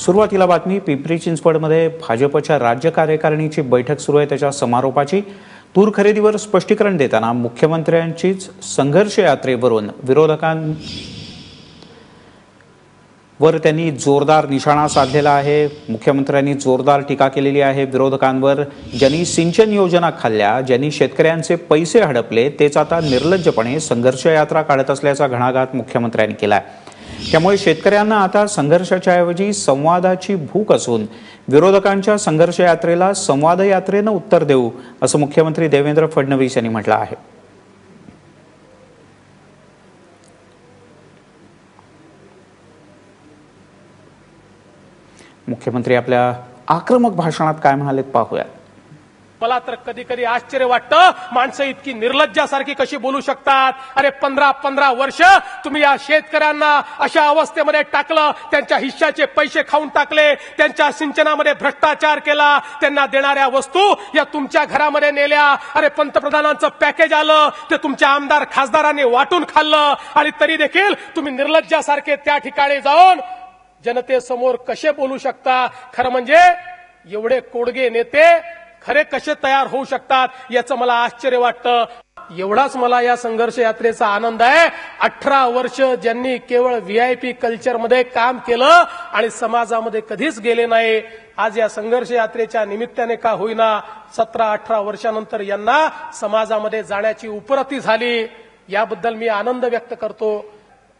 सुरुवातीला बातमी पिंपरी चिंचवडमध्ये भाजपच्या राज्य कार्यकारिणीची बैठक सुरू आहे त्याच्या समारोपाची। तूर खरेदीवर स्पष्टीकरण देताना मुख्यमंत्र्यांचीच संघर्ष यात्रेवरून विरोधकांवर त्यांनी जोरदार निशाणा साधलेला आहे। मुख्यमंत्र्यांनी जोरदार टीका केलेली आहे विरोधकांवर। ज्यांनी सिंचन योजना खाल्ल्या, ज्यांनी शेतकऱ्यांचे पैसे हडपले तेच आता निर्लज्जपणे संघर्ष यात्रा काढत असल्याचा घणाघात मुख्यमंत्र्यांनी केलाय। त्यामुळे शेतकऱ्यांना आता संघर्षाच्या ऐवजी संवादाची भूक असून विरोधकांच्या संघर्ष यात्रेला संवाद यात्रेने उत्तर देऊ असं मुख्यमंत्री देवेंद्र फडणवीस यांनी म्हटलं आहे। मुख्यमंत्री आपल्या आक्रमक भाषणात काय म्हणाले पाहूया। मला तर कधी कधी आश्चर्य वाटतं, माणसं इतकी निर्लज्जासारखी कशी बोलू शकतात। अरे 15 वर्ष तुम्ही या शेतकऱ्यांना अशा अवस्थेमध्ये टाकलं, त्यांच्या हिश्श्याचे पैसे खाऊन टाकले, त्यांच्या सिंचनामध्ये भ्रष्टाचार केला, त्यांना देणाऱ्या वस्तू या तुमच्या घरामध्ये नेल्या। अरे पंतप्रधानांचं पॅकेज आलं ते तुमच्या आमदार खासदारांनी वाटून खाल्लं आणि तरी देखील तुम्ही निर्लज्जासारखे त्या ठिकाणी जाऊन जनतेसमोर कसे बोलू शकता। खरं म्हणजे एवढे कोडगे नेते खरे कसे तयार होऊ शकतात याचं मला आश्चर्य वाटतं। एवढाच मला या संघर्ष यात्रेचा आनंद आहे। 18 वर्ष ज्यांनी केवळ व्हीआयपी कल्चरमध्ये काम केलं आणि समाजामध्ये कधीच गेले नाही, आज या संघर्ष यात्रेच्या निमित्ताने का होईना 17-18 वर्षानंतर यांना समाजामध्ये जाण्याची उपरती झाली, याबद्दल मी आनंद व्यक्त करतो।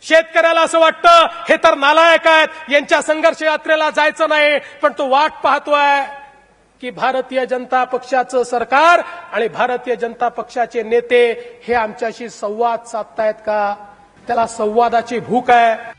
शेतकऱ्याला असं वाटतं हे तर नालायक आहेत, यांच्या संघर्ष यात्रेला जायचं नाही, पण तो वाट पाहतोय की भारतीय जनता पक्षाचं सरकार आणि भारतीय जनता पक्षाचे नेते हे आमच्याशी संवाद साधतायत का। त्याला संवादाची भूक आहे।